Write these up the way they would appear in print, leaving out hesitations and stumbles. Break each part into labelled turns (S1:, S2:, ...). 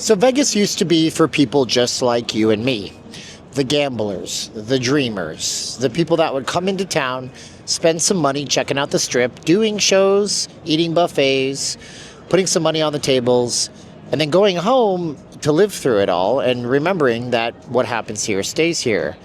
S1: So Vegas used to be for people just like you and me. The gamblers, the dreamers, the people that would come into town, spend some money checking out the strip, doing shows, eating buffets, putting some money on the tables, and then going home to live through it all and remembering that what happens here stays here.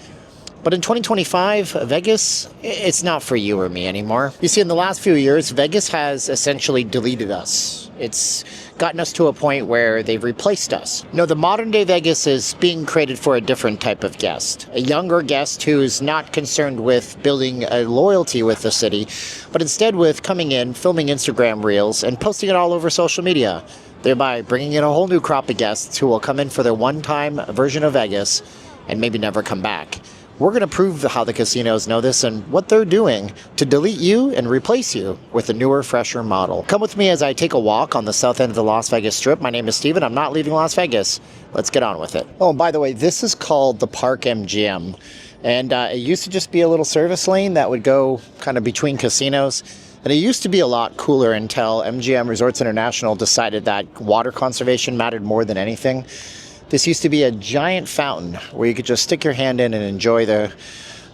S1: But in 2025, Vegas, it's not for you or me anymore. You see, in the last few years, Vegas has essentially deleted us. It's gotten us to a point where they've replaced us. No, the modern day Vegas is being created for a different type of guest. A younger guest who's not concerned with building a loyalty with the city, but instead with coming in, filming Instagram reels, and posting it all over social media, thereby bringing in a whole new crop of guests who will come in for their one-time version of Vegas and maybe never come back. We're going to prove how the casinos know this and what they're doing to delete you and replace you with a newer, fresher model. Come with me as I take a walk on the south end of the Las Vegas Strip. My name is Steven. I'm not leaving Las Vegas. Let's get on with it. Oh, and by the way, this is called the Park MGM. And it used to just be a little service lane that would go kind of between casinos. And it used to be a lot cooler until MGM Resorts International decided that water conservation mattered more than anything. This used to be a giant fountain where you could just stick your hand in and enjoy the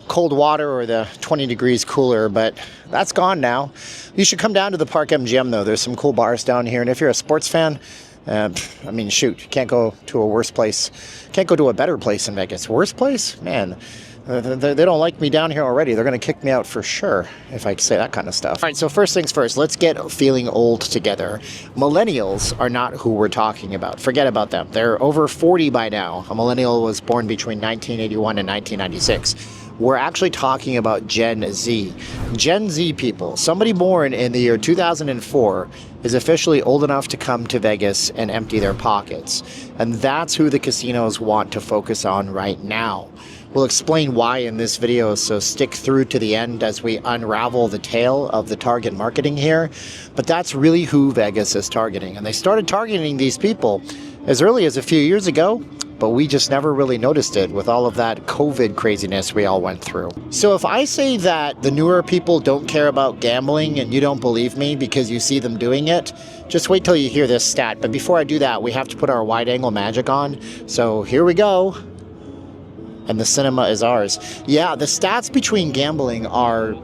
S1: cold water or the 20 degrees cooler, but that's gone now. You should come down to the Park MGM though. There's some cool bars down here, and if you're a sports fan, I mean, shoot, can't go to a worse place. Can't go to a better place in Vegas. Worst place? Man, they don't like me down here already. They're going to kick me out for sure if I say that kind of stuff. All right, so first things first, let's get feeling old together. Millennials are not who we're talking about. Forget about them. They're over 40 by now. A millennial was born between 1981 and 1996. We're actually talking about Gen Z. Gen Z people, somebody born in the year 2004 is officially old enough to come to Vegas and empty their pockets. And that's who the casinos want to focus on right now. We'll explain why in this video, so stick through to the end as we unravel the tale of the target marketing here. But that's really who Vegas is targeting. And they started targeting these people as early as a few years ago, but we just never really noticed it with all of that COVID craziness we all went through. So if I say that the newer people don't care about gambling and you don't believe me because you see them doing it, just wait till you hear this stat. But before I do that, we have to put our wide angle magic on. So here we go. And the cinema is ours. Yeah, the stats between gambling are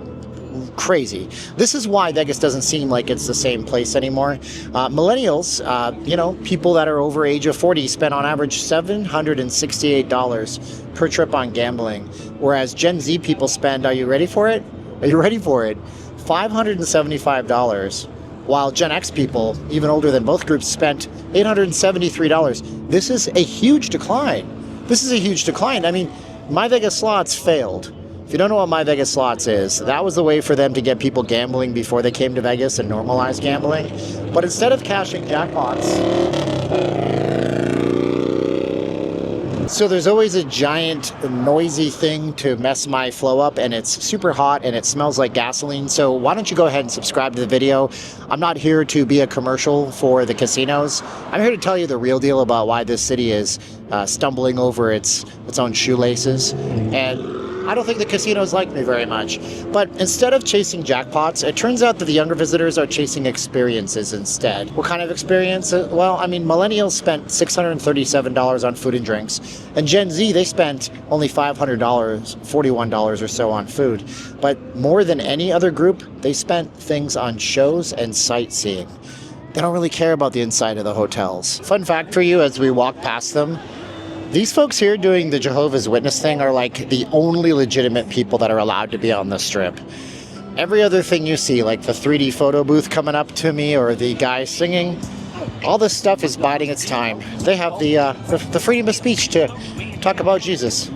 S1: crazy. This is why Vegas doesn't seem like it's the same place anymore. Millennials, people that are over age of 40 spend on average $768 per trip on gambling, whereas Gen Z people spend, are you ready for it? Are you ready for it? $575, while Gen X people, even older than both groups, spent $873. This is a huge decline. This is a huge decline. I mean, My Vegas Slots failed. If you don't know what My Vegas Slots is, that was the way for them to get people gambling before they came to Vegas and normalize gambling. But instead of cashing jackpots, so there's always a giant noisy thing to mess my flow up, and it's super hot and it smells like gasoline. So why don't you go ahead and subscribe to the video. I'm not here to be a commercial for the casinos. I'm here to tell you the real deal about why this city is stumbling over its own shoelaces. And I don't think the casinos like me very much. But instead of chasing jackpots, it turns out that the younger visitors are chasing experiences instead. What kind of experience? Well, I mean, millennials spent $637 on food and drinks. And Gen Z, they spent only $500, $41 or so on food. But more than any other group, they spent things on shows and sightseeing. They don't really care about the inside of the hotels. Fun fact for you as we walk past them, these folks here doing the Jehovah's Witness thing are like the only legitimate people that are allowed to be on the strip. Every other thing you see, like the 3D photo booth coming up to me or the guy singing, all this stuff is biding its time. They have the freedom of speech to talk about Jesus.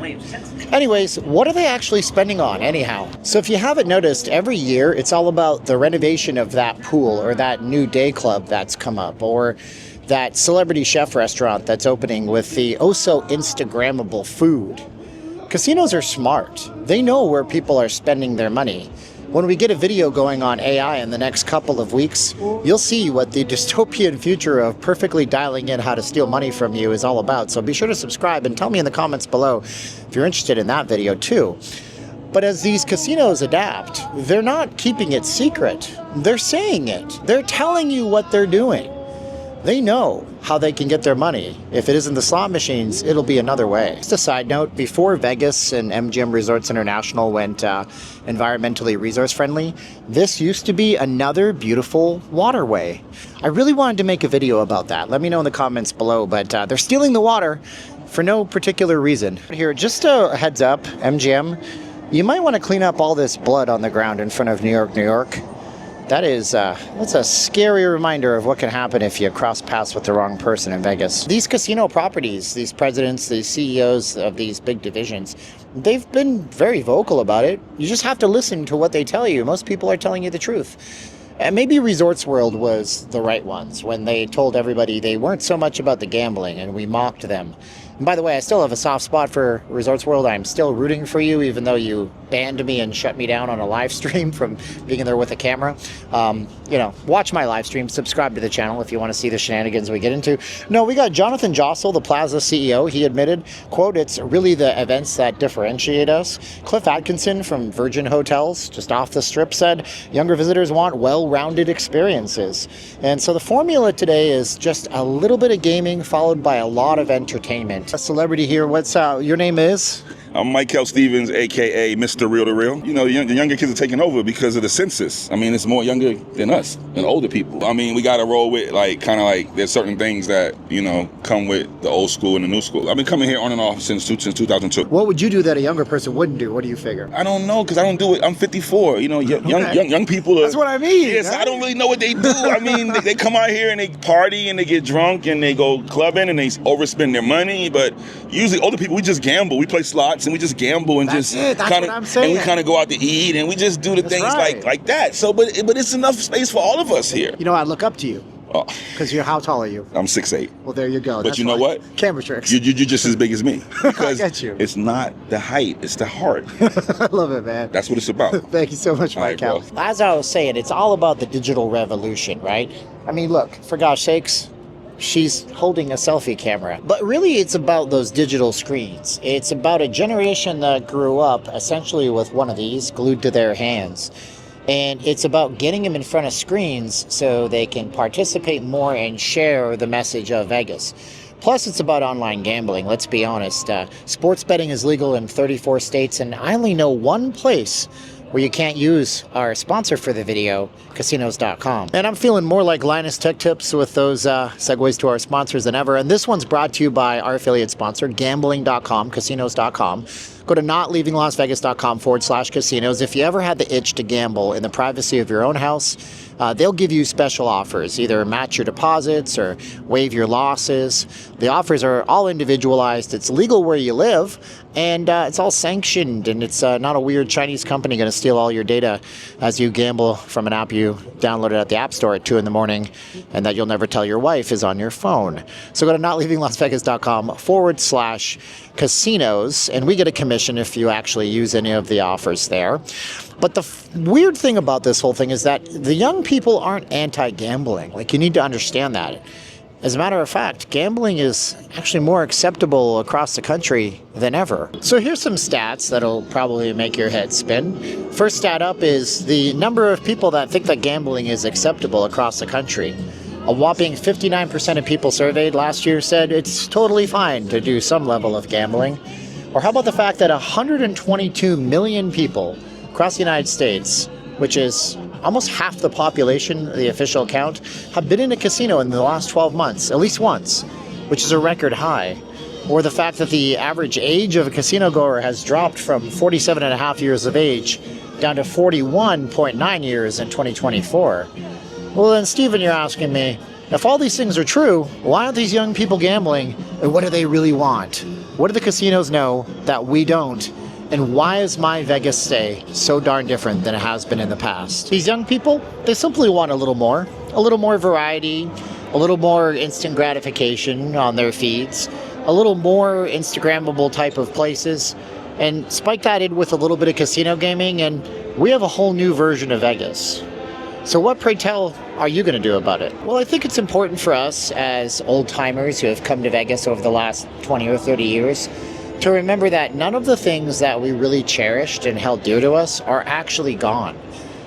S1: Anyways, what are they actually spending on anyhow? So if you haven't noticed, every year it's all about the renovation of that pool or that new day club that's come up, or that celebrity chef restaurant that's opening with the oh-so-Instagrammable food. Casinos are smart. They know where people are spending their money. When we get a video going on AI in the next couple of weeks, you'll see what the dystopian future of perfectly dialing in how to steal money from you is all about. So be sure to subscribe and tell me in the comments below if you're interested in that video too. But as these casinos adapt, they're not keeping it secret. They're saying it. They're telling you what they're doing. They know how they can get their money. If it isn't the slot machines, it'll be another way. Just a side note, before Vegas and MGM Resorts International went environmentally resource friendly, this used to be another beautiful waterway. I really wanted to make a video about that. Let me know in the comments below, but they're stealing the water for no particular reason. Here, just a heads up, MGM, you might want to clean up all this blood on the ground in front of New York, New York. That's a scary reminder of what can happen if you cross paths with the wrong person in Vegas. These casino properties, these presidents, these CEOs of these big divisions, they've been very vocal about it. You just have to listen to what they tell you. Most people are telling you the truth. And maybe Resorts World was the right ones when they told everybody they weren't so much about the gambling and we mocked them. And by the way, I still have a soft spot for Resorts World. I'm still rooting for you, even though you banned me and shut me down on a live stream from being in there with a camera. Watch my live stream, subscribe to the channel if you want to see the shenanigans we get into. No, we got Jonathan Jossel, the Plaza CEO. He admitted, quote, "It's really the events that differentiate us." Cliff Atkinson from Virgin Hotels, just off the strip, said, "Younger visitors want well-rounded experiences." And so the formula today is just a little bit of gaming followed by a lot of entertainment. A celebrity here, what's your name is?
S2: I'm Michael Stevens, a.k.a. Mr. Real to Real. You know, the younger kids are taking over because of the census. I mean, it's more younger than us, than older people. I mean, we got to roll with, there's certain things that, come with the old school and the new school. I've been coming here on and off since 2002.
S1: What would you do that a younger person wouldn't do? What do you figure?
S2: I don't know, because I don't do it. I'm 54. Young people are...
S1: That's what I mean.
S2: Yes, right? I don't really know what they do. I mean, they come out here and they party and they get drunk and they go clubbing and they overspend their money. But usually older people, we just gamble. We play slots and we just gamble and
S1: That's what I'm saying.
S2: And we kind of go out to eat and we just do the things
S1: right.
S2: like that. So, but it's enough space for all of us here.
S1: I look up to you. Because how tall are you?
S2: I'm 6'8".
S1: Well, there you go.
S2: But you know what?
S1: Camera tricks.
S2: You're just as big as me. Because
S1: I get you.
S2: It's not the height, it's the heart.
S1: I love it, man.
S2: That's what it's about.
S1: Thank you so much, Michael.
S2: Right,
S1: as I was saying, it's all about the digital revolution, right? I mean, look, for gosh sakes, she's holding a selfie camera. But really, it's about those digital screens. It's about a generation that grew up essentially with one of these glued to their hands. And it's about getting them in front of screens so they can participate more and share the message of Vegas. Plus, it's about online gambling, let's be honest. Sports betting is legal in 34 states, and I only know one place where you can't use our sponsor for the video, casinos.com. And I'm feeling more like Linus Tech Tips with those segues to our sponsors than ever. And this one's brought to you by our affiliate sponsor, gambling.com, casinos.com. Go to notleavinglasvegas.com/casinos. If you ever had the itch to gamble in the privacy of your own house, they'll give you special offers, either match your deposits or waive your losses. The offers are all individualized. It's legal where you live, and it's all sanctioned, and it's not a weird Chinese company going to steal all your data as you gamble from an app you downloaded at the App Store at 2 in the morning and that you'll never tell your wife is on your phone. So go to notleavinglasvegas.com/casinos, and we get a commission if you actually use any of the offers there. But the weird thing about this whole thing is that the young people aren't anti-gambling. You need to understand that. As a matter of fact, gambling is actually more acceptable across the country than ever. So here's some stats that'll probably make your head spin. First stat up is the number of people that think that gambling is acceptable across the country. A whopping 59% of people surveyed last year said it's totally fine to do some level of gambling. Or how about the fact that 122 million people across the United States, which is almost half the population, the official count, have been in a casino in the last 12 months, at least once, which is a record high. Or the fact that the average age of a casino goer has dropped from 47 and a half years of age down to 41.9 years in 2024. Well then, Stephen, you're asking me, if all these things are true, why aren't these young people gambling, and what do they really want? What do the casinos know that we don't? And why is my Vegas stay so darn different than it has been in the past? These young people, they simply want a little more variety, a little more instant gratification on their feeds, a little more Instagrammable type of places, and spike that in with a little bit of casino gaming, and we have a whole new version of Vegas. So what, pray tell, are you going to do about it? Well, I think it's important for us as old-timers who have come to Vegas over the last 20 or 30 years to remember that none of the things that we really cherished and held dear to us are actually gone.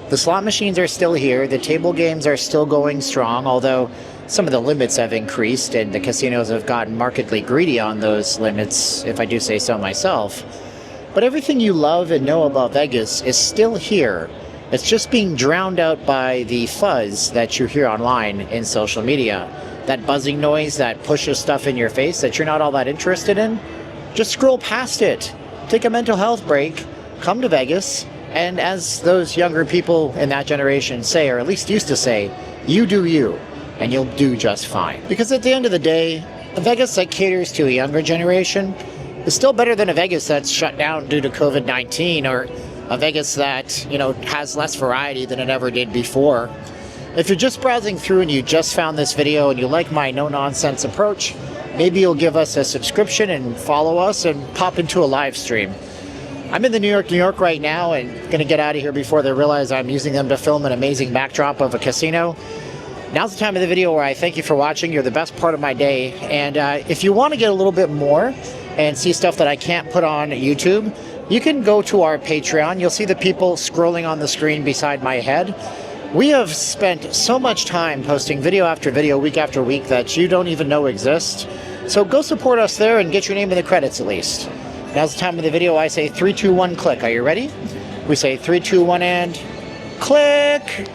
S1: The slot machines are still here, the table games are still going strong, although some of the limits have increased and the casinos have gotten markedly greedy on those limits, if I do say so myself. But everything you love and know about Vegas is still here. It's just being drowned out by the fuzz that you hear online in social media. That buzzing noise that pushes stuff in your face that you're not all that interested in. Just scroll past it. Take a mental health break. Come to Vegas. And as those younger people in that generation say, or at least used to say, you do you. And you'll do just fine. Because at the end of the day, a Vegas that caters to a younger generation is still better than a Vegas that's shut down due to COVID-19, or a Vegas that, you know, has less variety than it ever did before. If you're just browsing through and you just found this video and you like my no-nonsense approach, maybe you'll give us a subscription and follow us and pop into a live stream. I'm in the New York right now and going to get out of here before they realize I'm using them to film an amazing backdrop of a casino. Now's the time of the video where I thank you for watching. You're the best part of my day. And if you want to get a little bit more and see stuff that I can't put on YouTube, you can go to our Patreon. You'll see the people scrolling on the screen beside my head. We have spent so much time posting video after video, week after week, that you don't even know exist. So go support us there and get your name in the credits at least. Now's the time of the video. I say 3, 2, 1, click. Are you ready? We say 3, 2, 1, and click.